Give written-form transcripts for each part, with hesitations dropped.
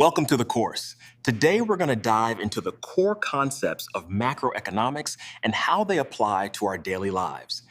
Welcome to the course. Today, we're going to dive into the core concepts of macroeconomics and how they apply to our daily lives.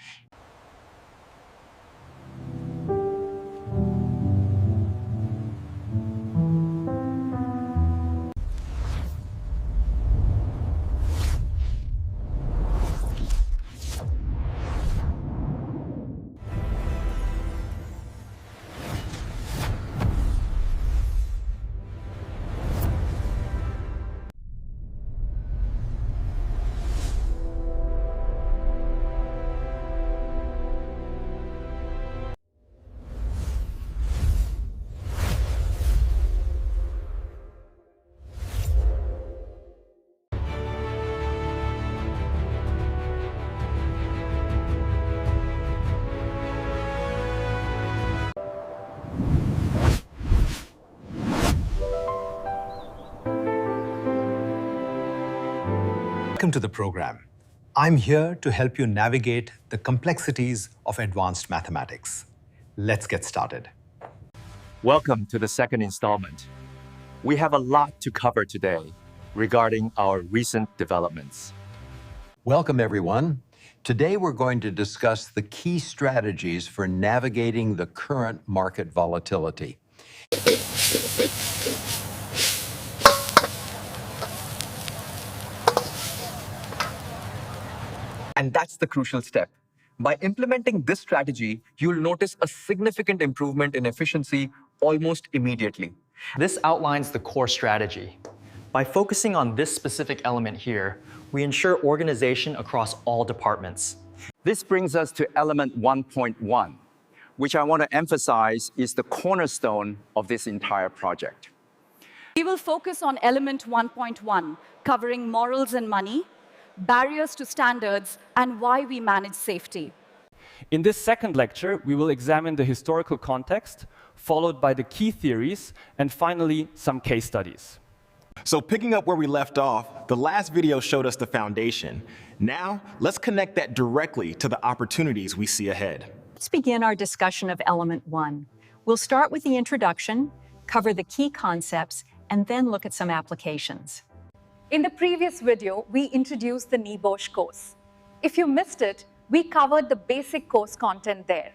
Welcome to the program. I'm here to help you navigate the complexities of advanced mathematics. Let's get started. Welcome to the second installment. We have a lot to cover today regarding our recent developments. Welcome, everyone. Today, we're going to discuss the key strategies for navigating the current market volatility. And that's the crucial step. By implementing this strategy, you'll notice a significant improvement in efficiency almost immediately. This outlines the core strategy. By focusing on this specific element here, we ensure organization across all departments. This brings us to element 1.1, which I want to emphasize is the cornerstone of this entire project. We will focus on element 1.1, covering morals and money, barriers to standards, and why we manage safety. In this second lecture, we will examine the historical context, followed by the key theories, and finally, some case studies. So picking up where we left off, the last video showed us the foundation. Now, let's connect that directly to the opportunities we see ahead. Let's begin our discussion of element 1. We'll start with the introduction, cover the key concepts, and then look at some applications. In the previous video, we introduced the NEBOSH course. If you missed it, we covered the basic course content there.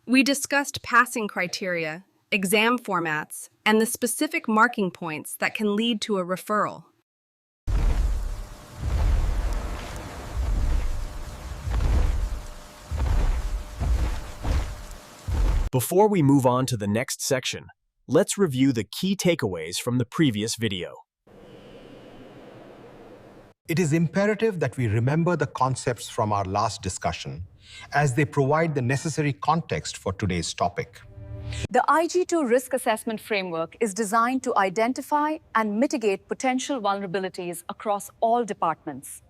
We discussed passing criteria, exam formats, and the specific marking points that can lead to a referral. Before we move on to the next section, let's review the key takeaways from the previous video. It is imperative that we remember the concepts from our last discussion, as they provide the necessary context for today's topic. The IG2 risk assessment framework is designed to identify and mitigate potential vulnerabilities across all departments.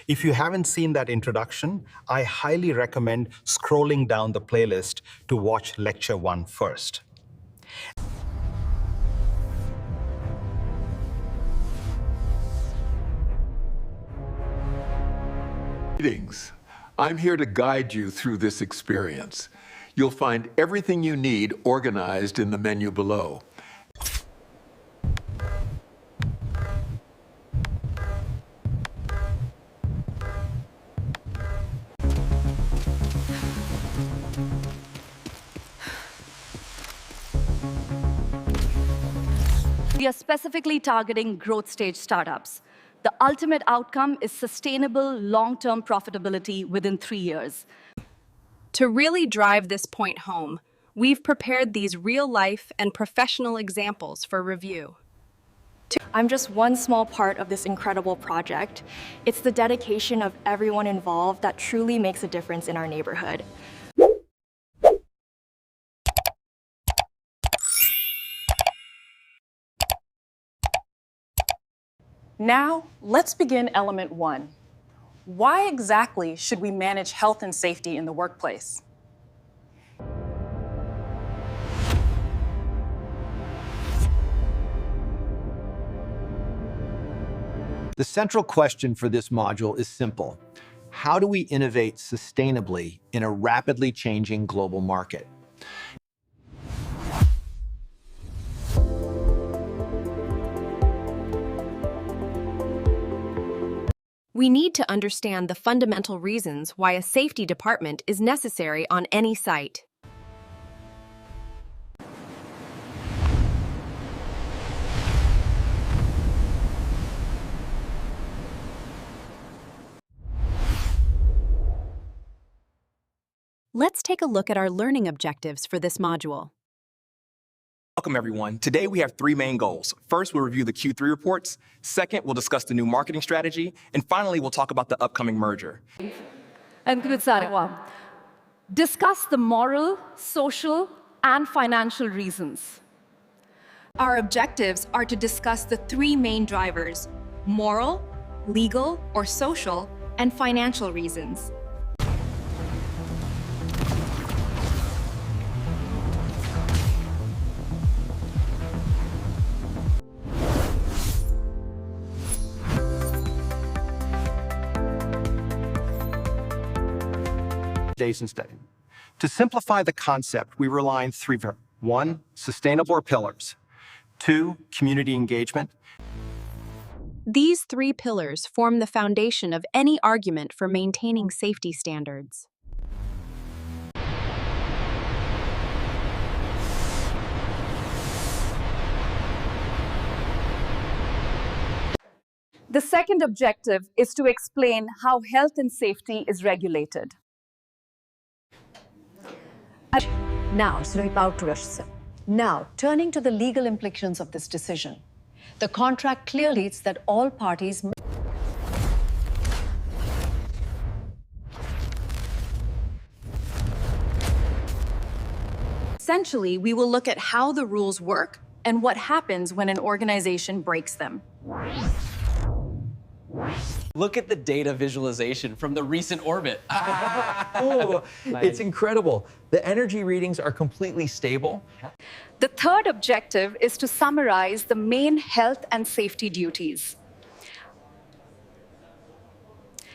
If you haven't seen that introduction, I highly recommend scrolling down the playlist to watch Lecture 1 first. Greetings. I'm here to guide you through this experience. You'll find everything you need organized in the menu below. We are specifically targeting growth stage startups. The ultimate outcome is sustainable long-term profitability within 3 years. To really drive this point home, we've prepared these real-life and professional examples for review. I'm just one small part of this incredible project. It's the dedication of everyone involved that truly makes a difference in our neighborhood. Now, let's begin element 1. Why exactly should we manage health and safety in the workplace? The central question for this module is simple. How do we innovate sustainably in a rapidly changing global market? We need to understand the fundamental reasons why a safety department is necessary on any site. Let's take a look at our learning objectives for this module. Welcome, everyone. Today we have three main goals. First, we'll review the Q3 reports. Second, we'll discuss the new marketing strategy. And finally, we'll talk about the upcoming merger. And discuss the moral, social, and financial reasons. Our objectives are to discuss the three main drivers: moral, legal or social, and financial reasons. Study. To simplify the concept, we rely on three: 1, sustainable pillars; 2, community engagement; These three pillars form the foundation of any argument for maintaining safety standards. The second objective is to explain how health and safety is regulated. Now, turning to the legal implications of this decision. The contract clearly states that all parties Essentially, we will look at how the rules work and what happens when an organization breaks them. Look at the data visualization from the recent orbit. Oh, it's incredible. The energy readings are completely stable. The third objective is to summarize the main health and safety duties.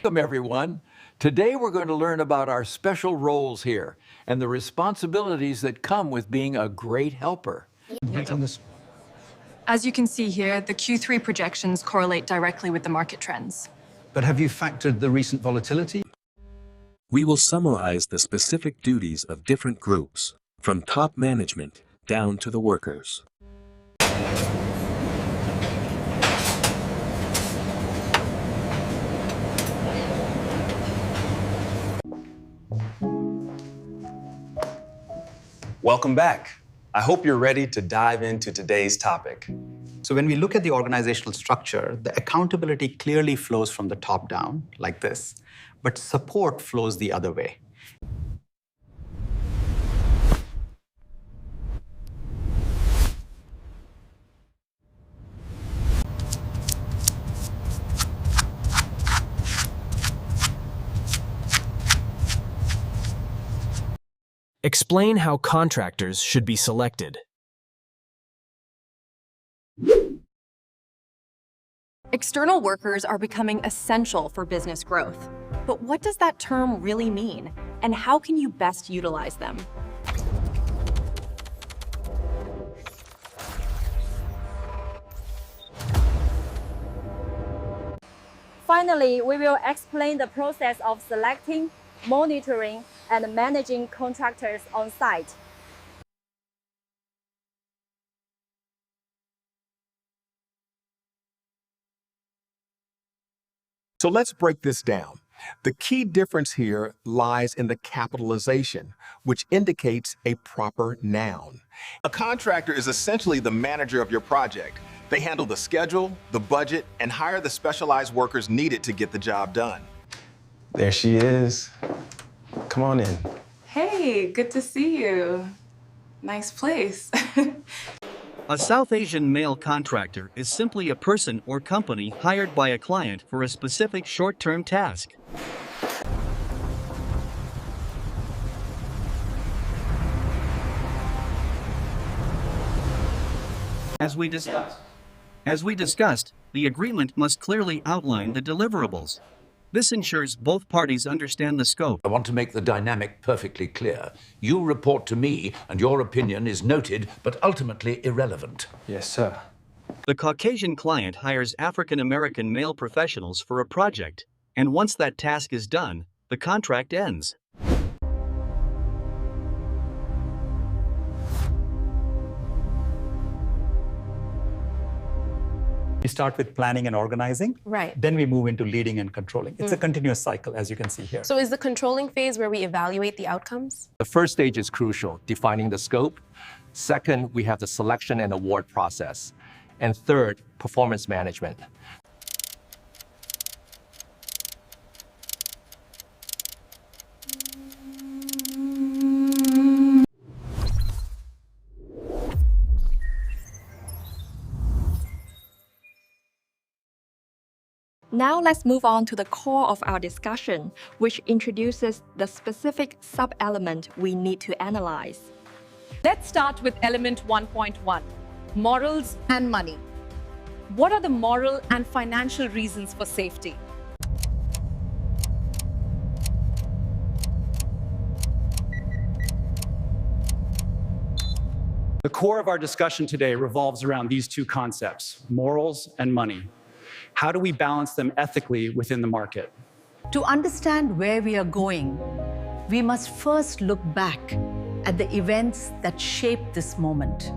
Welcome, everyone. Today we're going to learn about our special roles here and the responsibilities that come with being a great helper. As you can see here, the Q3 projections correlate directly with the market trends. But have you factored the recent volatility? We will summarize the specific duties of different groups, from top management down to the workers. Welcome back. I hope you're ready to dive into today's topic. So when we look at the organizational structure, the accountability clearly flows from the top down, like this, but support flows the other way. Explain how contractors should be selected. External workers are becoming essential for business growth. But what does that term really mean? And how can you best utilize them? Finally, we will explain the process of selecting, monitoring, and managing contractors on site. So let's break this down. The key difference here lies in the capitalization, which indicates a proper noun. A contractor is essentially the manager of your project. They handle the schedule, the budget, and hire the specialized workers needed to get the job done. There she is. Come on in. Hey, good to see you. Nice place. A South Asian mail contractor is simply a person or company hired by a client for a specific short-term task. As we discussed, the agreement must clearly outline the deliverables. This ensures both parties understand the scope. I want to make the dynamic perfectly clear. You report to me, and your opinion is noted, but ultimately irrelevant. Yes, sir. The Caucasian client hires African American male professionals for a project, and once that task is done, the contract ends. We start with planning and organizing. Right. Then we move into leading and controlling. It's a continuous cycle, as you can see here. So is the controlling phase where we evaluate the outcomes? The first stage is crucial, defining the scope. Second, we have the selection and award process. And third, performance management. Now let's move on to the core of our discussion, which introduces the specific sub-element we need to analyze. Let's start with element 1.1, morals and money. What are the moral and financial reasons for safety? The core of our discussion today revolves around these two concepts, morals and money. How do we balance them ethically within the market? To understand where we are going, we must first look back at the events that shaped this moment.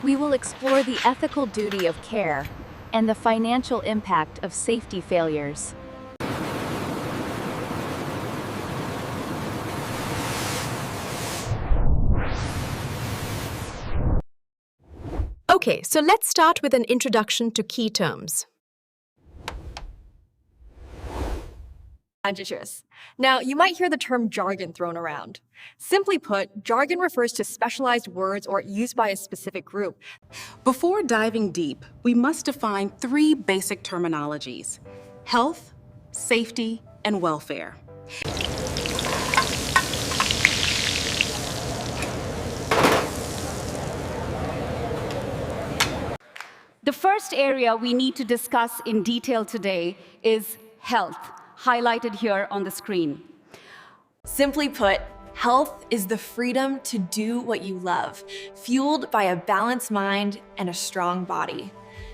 We will explore the ethical duty of care and the financial impact of safety failures. Okay, so let's start with an introduction to key terms. Now, you might hear the term jargon thrown around. Simply put, jargon refers to specialized words or used by a specific group. Before diving deep, we must define three basic terminologies: health, safety, and welfare. The first area we need to discuss in detail today is health, highlighted here on the screen. Simply put, health is the freedom to do what you love, fueled by a balanced mind and a strong body.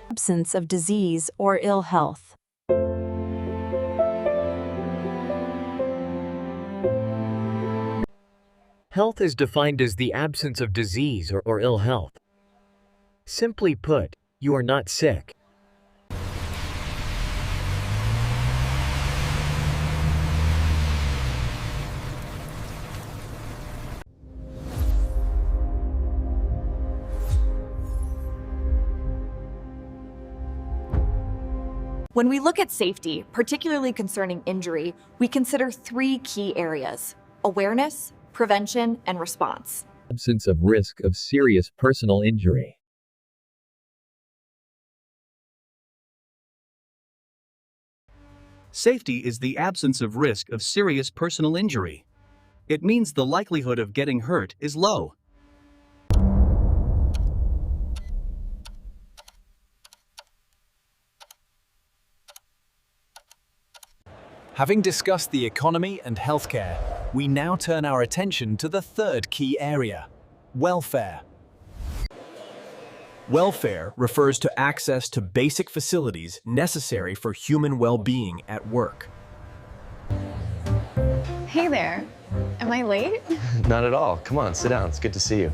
Absence of disease or ill health. Health is defined as the absence of disease or ill health. Simply put, you are not sick. When we look at safety, particularly concerning injury, we consider three key areas: awareness, prevention, and response. Absence of risk of serious personal injury. Safety is the absence of risk of serious personal injury. It means the likelihood of getting hurt is low. Having discussed the economy and healthcare, we now turn our attention to the third key area, welfare. Welfare refers to access to basic facilities necessary for human well-being at work. Hey there. Am I late? Not at all. Come on, sit down. It's good to see you.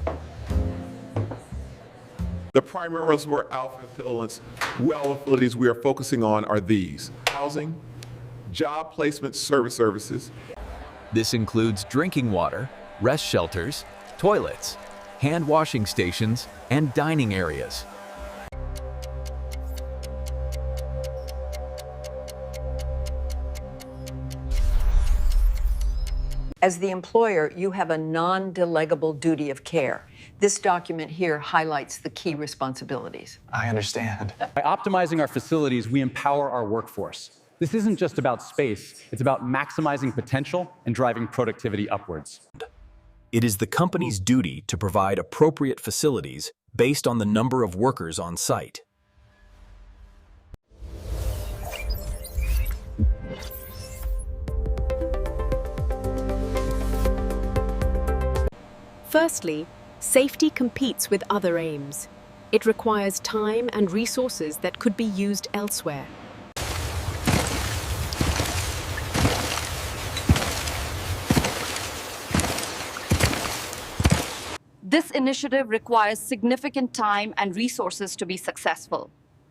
The primary reservoir alpha affiliates well facilities we are focusing on are these: housing, job placement services. This includes drinking water, rest shelters, toilets, hand washing stations, and dining areas. As the employer, you have a non-delegable duty of care. This document here highlights the key responsibilities. I understand. By optimizing our facilities, we empower our workforce. This isn't just about space, it's about maximizing potential and driving productivity upwards. It is the company's duty to provide appropriate facilities based on the number of workers on site. Firstly, safety competes with other aims. It requires time and resources that could be used elsewhere. This initiative requires significant time and resources to be successful.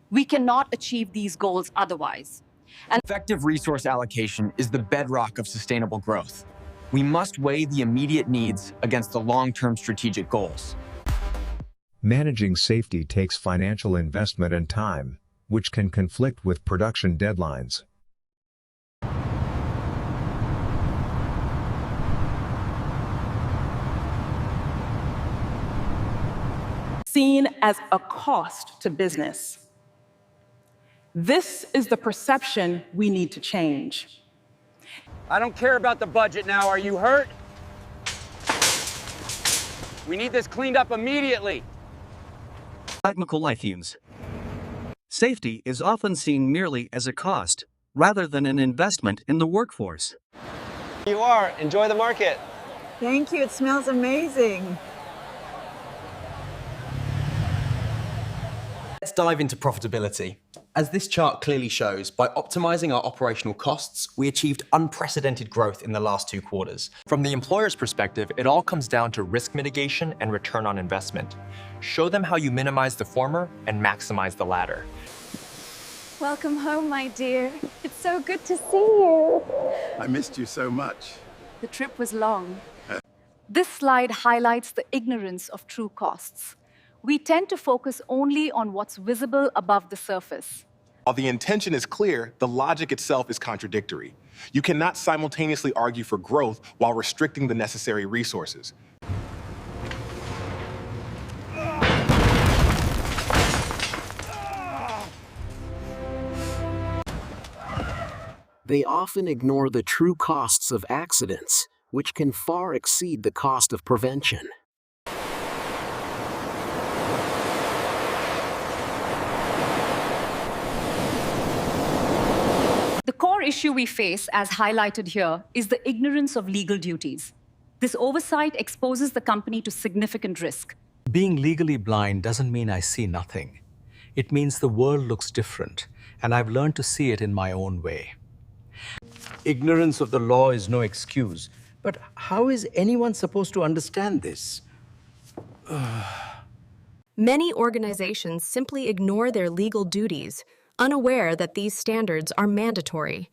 We cannot achieve these goals otherwise. Effective resource allocation is the bedrock of sustainable growth. We must weigh the immediate needs against the long-term strategic goals. Managing safety takes financial investment and time, which can conflict with production deadlines. Seen as a cost to business. This is the perception we need to change. I don't care about the budget now. Are you hurt? We need this cleaned up immediately. Technical lithiums. Safety is often seen merely as a cost, rather than an investment in the workforce. Here you are. Enjoy the market. Thank you. It smells amazing. Let's dive into profitability. As this chart clearly shows, by optimizing our operational costs, we achieved unprecedented growth in the last 2 quarters. From the employer's perspective, it all comes down to risk mitigation and return on investment. Show them how you minimize the former and maximize the latter. Welcome home, my dear. It's so good to see you. I missed you so much. The trip was long. This slide highlights the ignorance of true costs. We tend to focus only on what's visible above the surface. While the intention is clear, the logic itself is contradictory. You cannot simultaneously argue for growth while restricting the necessary resources. They often ignore the true costs of accidents, which can far exceed the cost of prevention. The core issue we face, as highlighted here, is the ignorance of legal duties. This oversight exposes the company to significant risk. Being legally blind doesn't mean I see nothing. It means the world looks different, and I've learned to see it in my own way. Ignorance of the law is no excuse. But how is anyone supposed to understand this? Many organizations simply ignore their legal duties, unaware that these standards are mandatory.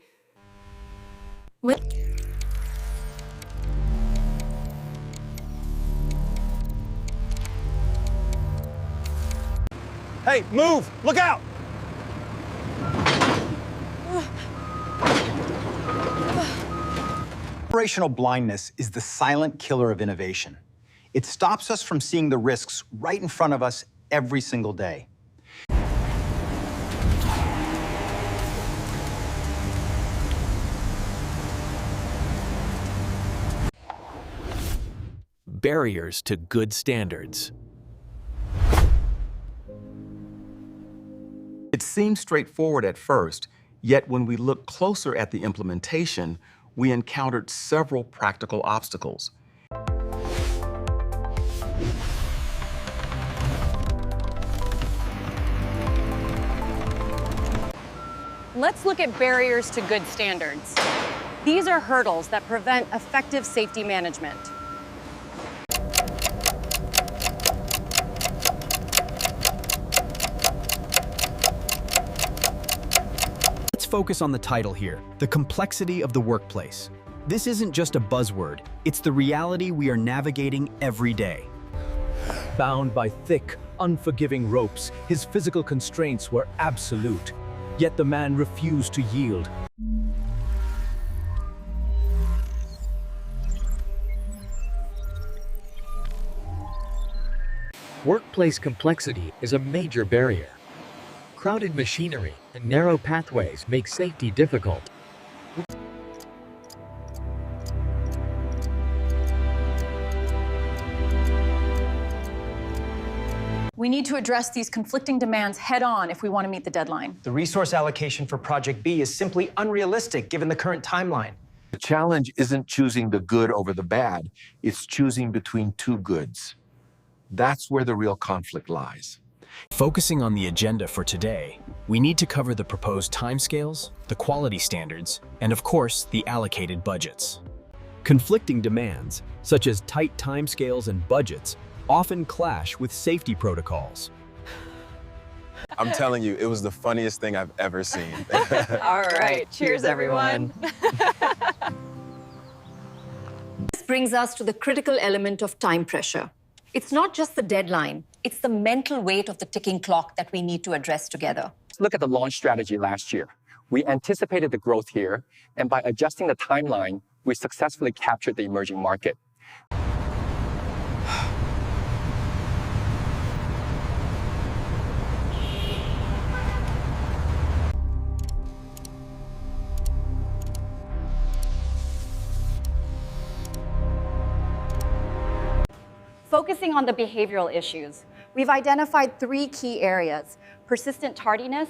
Hey, move! Look out! Operational blindness is the silent killer of innovation. It stops us from seeing the risks right in front of us every single day. Barriers to good standards. It seems straightforward at first, yet when we look closer at the implementation, we encountered several practical obstacles. Let's look at barriers to good standards. These are hurdles that prevent effective safety management. Let's focus on the title here, the complexity of the workplace. This isn't just a buzzword, it's the reality we are navigating every day. Bound by thick, unforgiving ropes, his physical constraints were absolute. Yet the man refused to yield. Workplace complexity is a major barrier. Crowded machinery and narrow pathways make safety difficult. We need to address these conflicting demands head-on if we want to meet the deadline. The resource allocation for Project B is simply unrealistic given the current timeline. The challenge isn't choosing the good over the bad, it's choosing between two goods. That's where the real conflict lies. Focusing on the agenda for today, we need to cover the proposed timescales, the quality standards, and of course, the allocated budgets. Conflicting demands, such as tight timescales and budgets, often clash with safety protocols. I'm telling you, it was the funniest thing I've ever seen. All right, cheers everyone. This brings us to the critical element of time pressure. It's not just the deadline, it's the mental weight of the ticking clock that we need to address together. Look at the launch strategy last year. We anticipated the growth here, and by adjusting the timeline, we successfully captured the emerging market. Focusing on the behavioral issues, we've identified 3 key areas: persistent tardiness,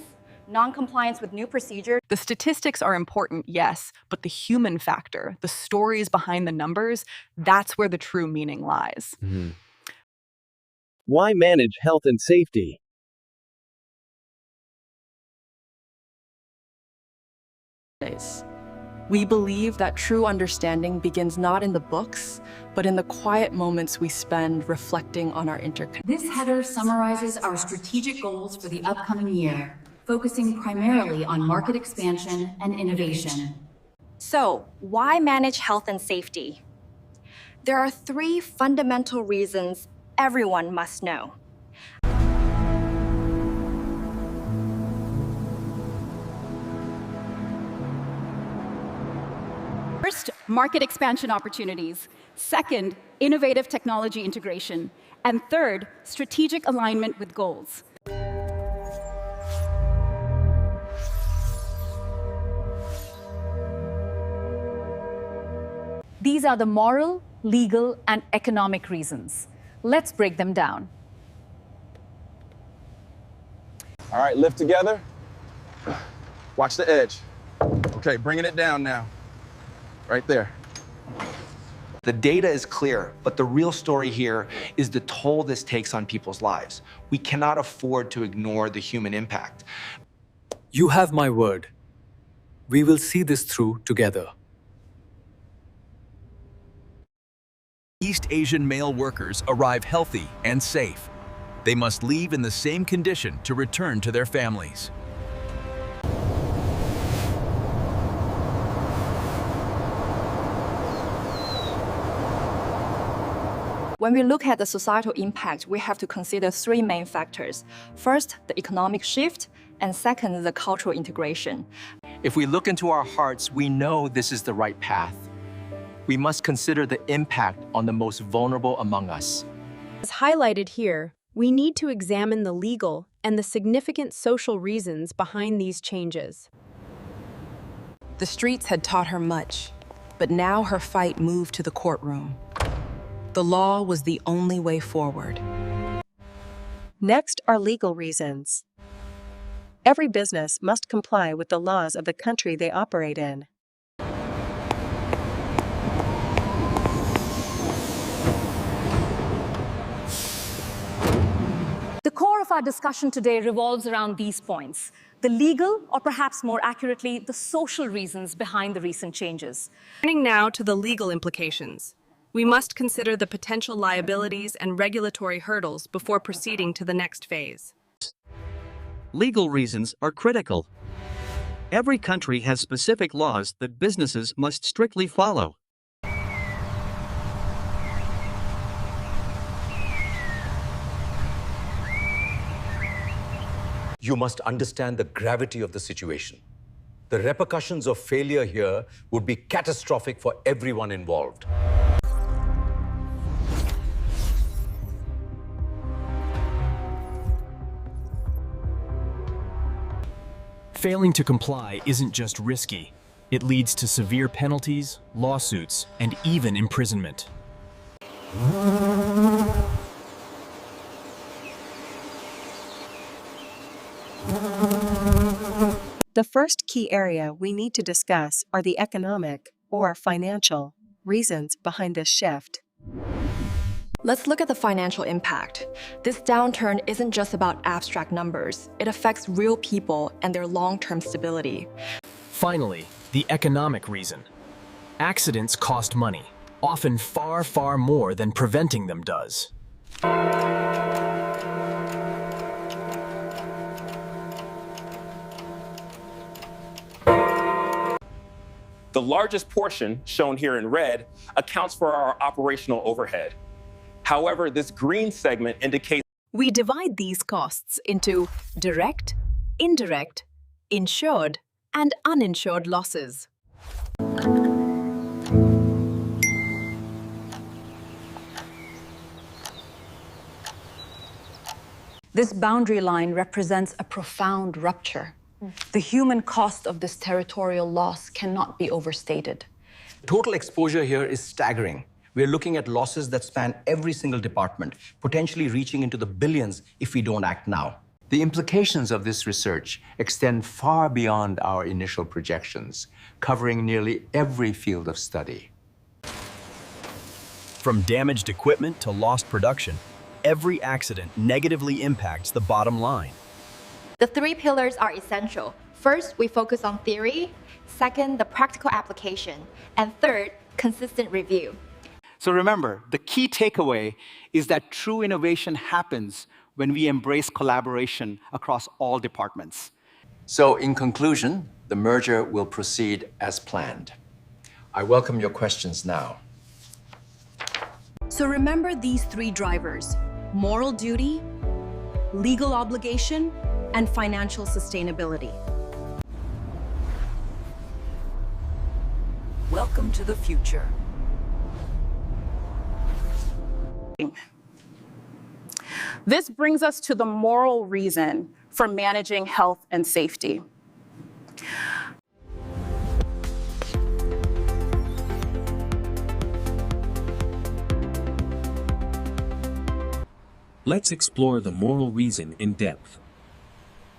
non-compliance with new procedures. The statistics are important, yes, but the human factor, the stories behind the numbers, that's where the true meaning lies. Why manage health and safety? We believe that true understanding begins not in the books, but in the quiet moments we spend reflecting on our interconnections. This header summarizes our strategic goals for the upcoming year, focusing primarily on market expansion and innovation. So, why manage health and safety? There are 3 fundamental reasons everyone must know. First, market expansion opportunities. Second, innovative technology integration. And third, strategic alignment with goals. These are the moral, legal, and economic reasons. Let's break them down. All right, lift together. Watch the edge. Okay, bringing it down now. Right there. The data is clear, but the real story here is the toll this takes on people's lives. We cannot afford to ignore the human impact. You have my word. We will see this through together. East Asian male workers arrive healthy and safe. They must leave in the same condition to return to their families. When we look at the societal impact, we have to consider 3 main factors. First, the economic shift, and second, the cultural integration. If we look into our hearts, we know this is the right path. We must consider the impact on the most vulnerable among us. As highlighted here, we need to examine the legal and the significant social reasons behind these changes. The streets had taught her much, but now her fight moved to the courtroom. The law was the only way forward. Next are legal reasons. Every business must comply with the laws of the country they operate in. The core of our discussion today revolves around these points: the legal, or perhaps more accurately, the social reasons behind the recent changes. Turning now to the legal implications. We must consider the potential liabilities and regulatory hurdles before proceeding to the next phase. Legal reasons are critical. Every country has specific laws that businesses must strictly follow. You must understand the gravity of the situation. The repercussions of failure here would be catastrophic for everyone involved. Failing to comply isn't just risky. It leads to severe penalties, lawsuits, and even imprisonment. The first key area we need to discuss are the economic, or financial, reasons behind this shift. Let's look at the financial impact. This downturn isn't just about abstract numbers. It affects real people and their long-term stability. Finally, the economic reason. Accidents cost money, often far, far more than preventing them does. The largest portion, shown here in red, accounts for our operational overhead. However, this green segment indicates we divide these costs into direct, indirect, insured, and uninsured losses. This boundary line represents a profound rupture. The human cost of this territorial loss cannot be overstated. Total exposure here is staggering. We're looking at losses that span every single department, potentially reaching into the billions if we don't act now. The implications of this research extend far beyond our initial projections, covering nearly every field of study. From damaged equipment to lost production, every accident negatively impacts the bottom line. The three pillars are essential. First, we focus on theory. Second, the practical application. And third, consistent review. So remember, the key takeaway is that true innovation happens when we embrace collaboration across all departments. So in conclusion, the merger will proceed as planned. I welcome your questions now. So remember these three drivers: moral duty, legal obligation, and financial sustainability. Welcome to the future. This brings us to the moral reason for managing health and safety. Let's explore the moral reason in depth.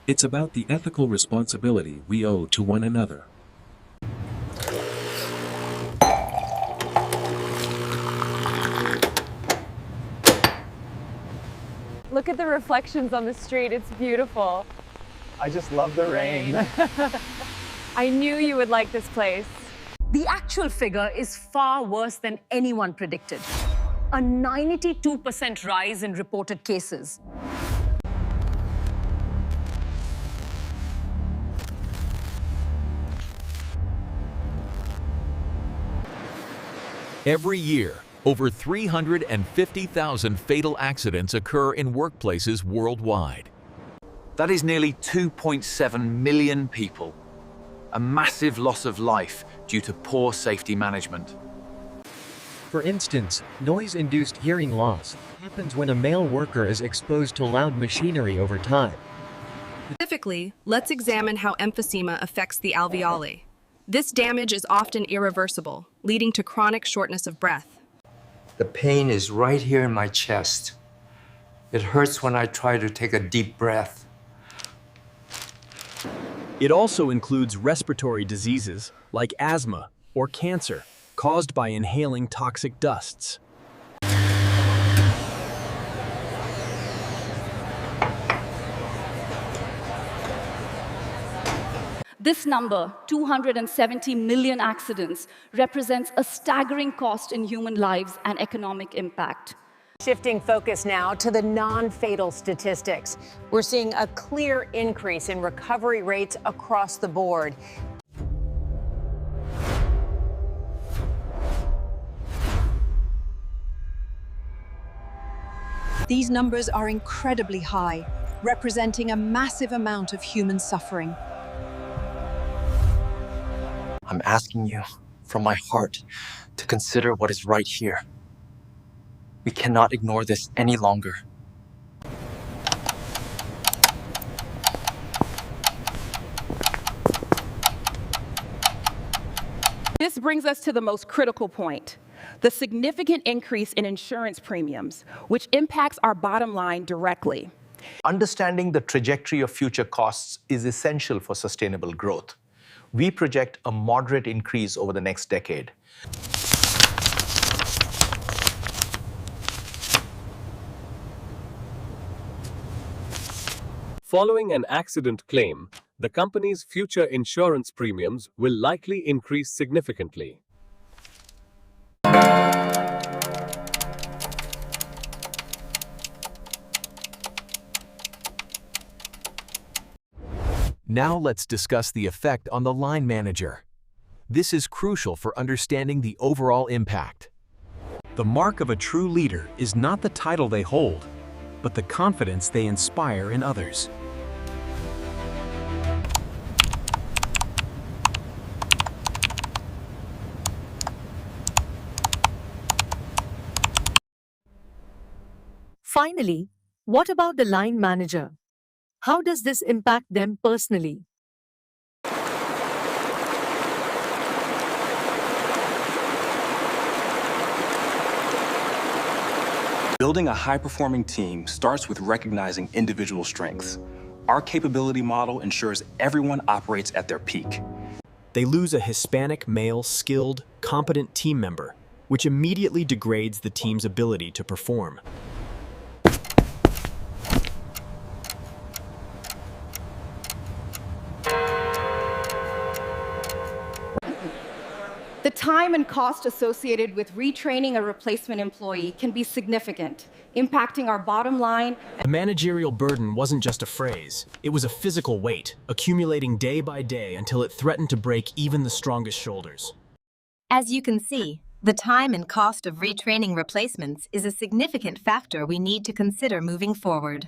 It's about the ethical responsibility we owe to one another. Look at the reflections on the street. It's beautiful. I just love the rain. I knew you would like this place. The actual figure is far worse than anyone predicted. A 92% rise in reported cases. Every year, over 350,000 fatal accidents occur in workplaces worldwide. That is nearly 2.7 million people. A massive loss of life due to poor safety management. For instance, noise-induced hearing loss happens when a male worker is exposed to loud machinery over time. Specifically, let's examine how emphysema affects the alveoli. This damage is often irreversible, leading to chronic shortness of breath. The pain is right here in my chest. It hurts when I try to take a deep breath. It also includes respiratory diseases like asthma or cancer caused by inhaling toxic dusts. This number, 270 million accidents, represents a staggering cost in human lives and economic impact. Shifting focus now to the non-fatal statistics. We're seeing a clear increase in recovery rates across the board. These numbers are incredibly high, representing a massive amount of human suffering. I'm asking you, from my heart, to consider what is right here. We cannot ignore this any longer. This brings us to the most critical point, the significant increase in insurance premiums, which impacts our bottom line directly. Understanding the trajectory of future costs is essential for sustainable growth. We project a moderate increase over the next decade. Following an accident claim, the company's future insurance premiums will likely increase significantly. Now let's discuss the effect on the line manager. This is crucial for understanding the overall impact. The mark of a true leader is not the title they hold, but the confidence they inspire in others. Finally, what about the line manager? How does this impact them personally? Building a high-performing team starts with recognizing individual strengths. Our capability model ensures everyone operates at their peak. They lose a Hispanic male, skilled, competent team member, which immediately degrades the team's ability to perform. The time and cost associated with retraining a replacement employee can be significant, impacting our bottom line. The managerial burden wasn't just a phrase. It was a physical weight, accumulating day by day until it threatened to break even the strongest shoulders. As you can see, the time and cost of retraining replacements is a significant factor we need to consider moving forward.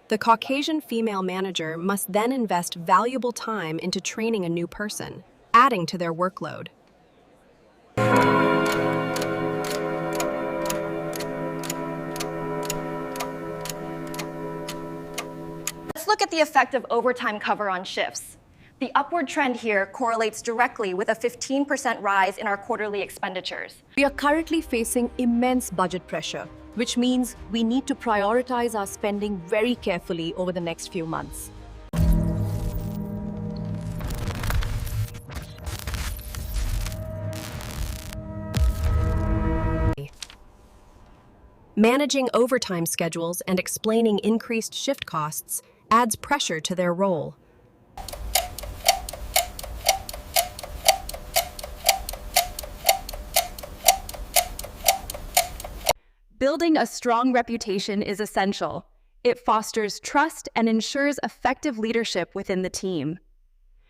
The Caucasian female manager must then invest valuable time into training a new person, adding to their workload. Let's look at the effect of overtime cover on shifts. The upward trend here correlates directly with a 15% rise in our quarterly expenditures. We are currently facing immense budget pressure, which means we need to prioritize our spending very carefully over the next few months. Managing overtime schedules and explaining increased shift costs adds pressure to their role. Building a strong reputation is essential. It fosters trust and ensures effective leadership within the team.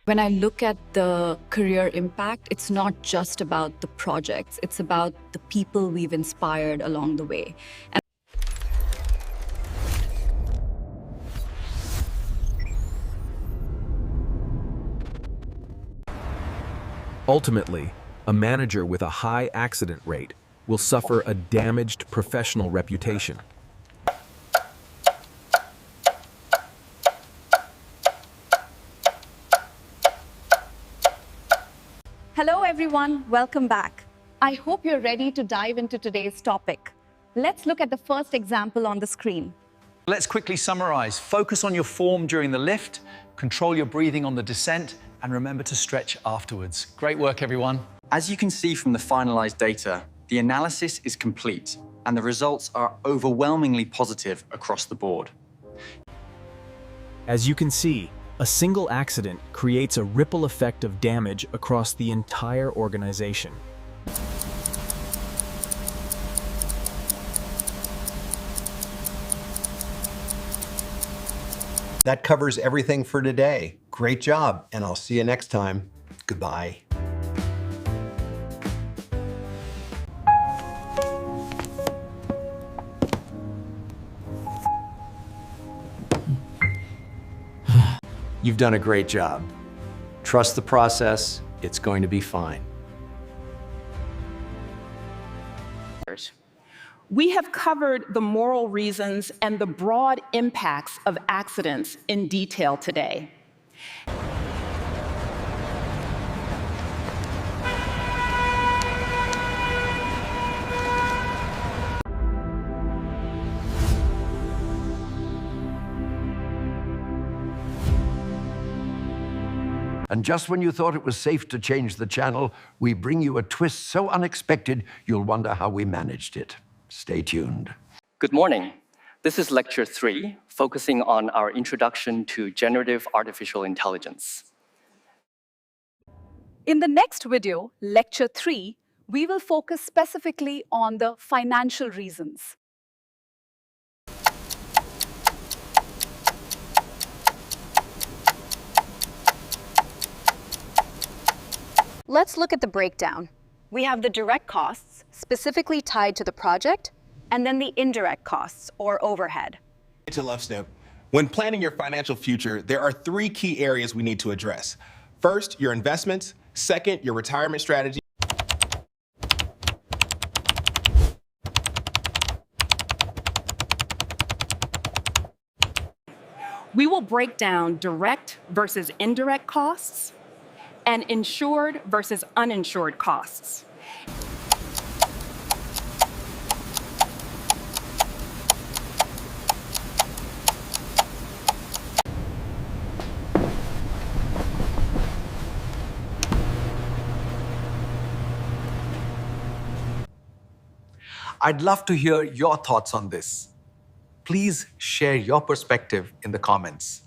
When I look at the career impact, it's not just about the projects, it's about the people we've inspired along the way. Ultimately, a manager with a high accident rate will suffer a damaged professional reputation. Hello everyone, welcome back. I hope you're ready to dive into today's topic. Let's look at the first example on the screen. Let's quickly summarize. Focus on your form during the lift, control your breathing on the descent, and remember to stretch afterwards. Great work, everyone. As you can see from the finalized data, the analysis is complete, and the results are overwhelmingly positive across the board. As you can see, a single accident creates a ripple effect of damage across the entire organization. That covers everything for today. Great job, and I'll see you next time. Goodbye. You've done a great job. Trust the process. It's going to be fine. We have covered the moral reasons and the broad impacts of accidents in detail today. And just when you thought it was safe to change the channel, we bring you a twist so unexpected, you'll wonder how we managed it. Stay tuned. Good morning. This is Lecture 3, focusing on our introduction to generative artificial intelligence. In the next video, Lecture 3, we will focus specifically on the financial reasons. Let's look at the breakdown. We have the direct costs, specifically tied to the project, and then the indirect costs, or overhead. To Love Snip. When planning your financial future, there are 3 key areas we need to address. First, your investments. Second, your retirement strategy. We will break down direct versus indirect costs and insured versus uninsured costs. I'd love to hear your thoughts on this. Please share your perspective in the comments.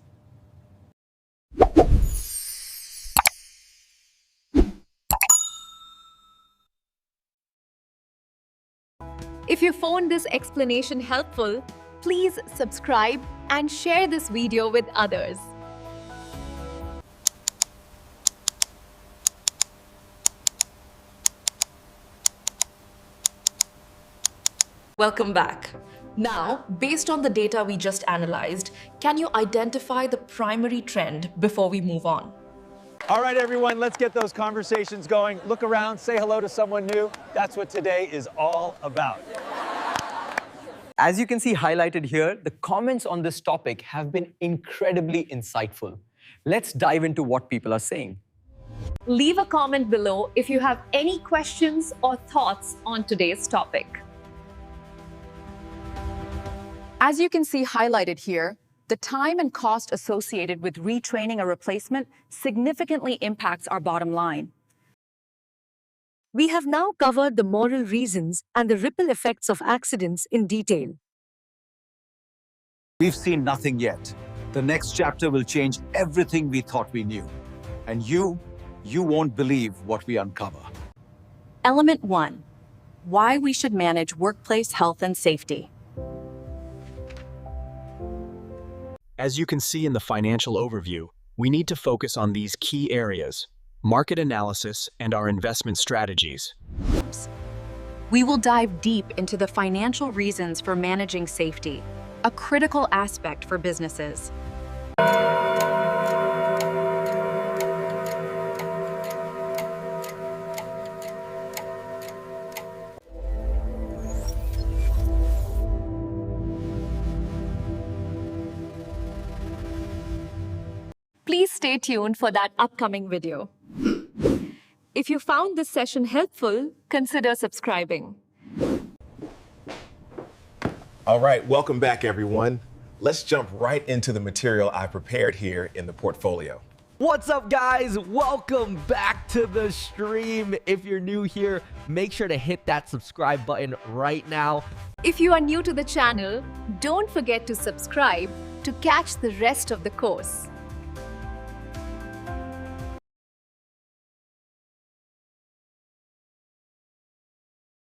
If you found this explanation helpful, please subscribe and share this video with others. Welcome back. Now, based on the data we just analyzed, can you identify the primary trend before we move on? All right, everyone, let's get those conversations going. Look around, say hello to someone new. That's what today is all about. As you can see highlighted here, the comments on this topic have been incredibly insightful. Let's dive into what people are saying. Leave a comment below if you have any questions or thoughts on today's topic. As you can see highlighted here, the time and cost associated with retraining a replacement significantly impacts our bottom line. We have now covered the moral reasons and the ripple effects of accidents in detail. We've seen nothing yet. The next chapter will change everything we thought we knew. And you won't believe what we uncover. Element 1. Why we should manage workplace health and safety. As you can see in the financial overview, we need to focus on these key areas: market analysis and our investment strategies. We will dive deep into the financial reasons for managing safety, a critical aspect for businesses. Please stay tuned for that upcoming video. If you found this session helpful, consider subscribing. All right, welcome back, everyone. Let's jump right into the material I prepared here in the portfolio. What's up, guys? Welcome back to the stream. If you're new here, make sure to hit that subscribe button right now. If you are new to the channel, don't forget to subscribe to catch the rest of the course.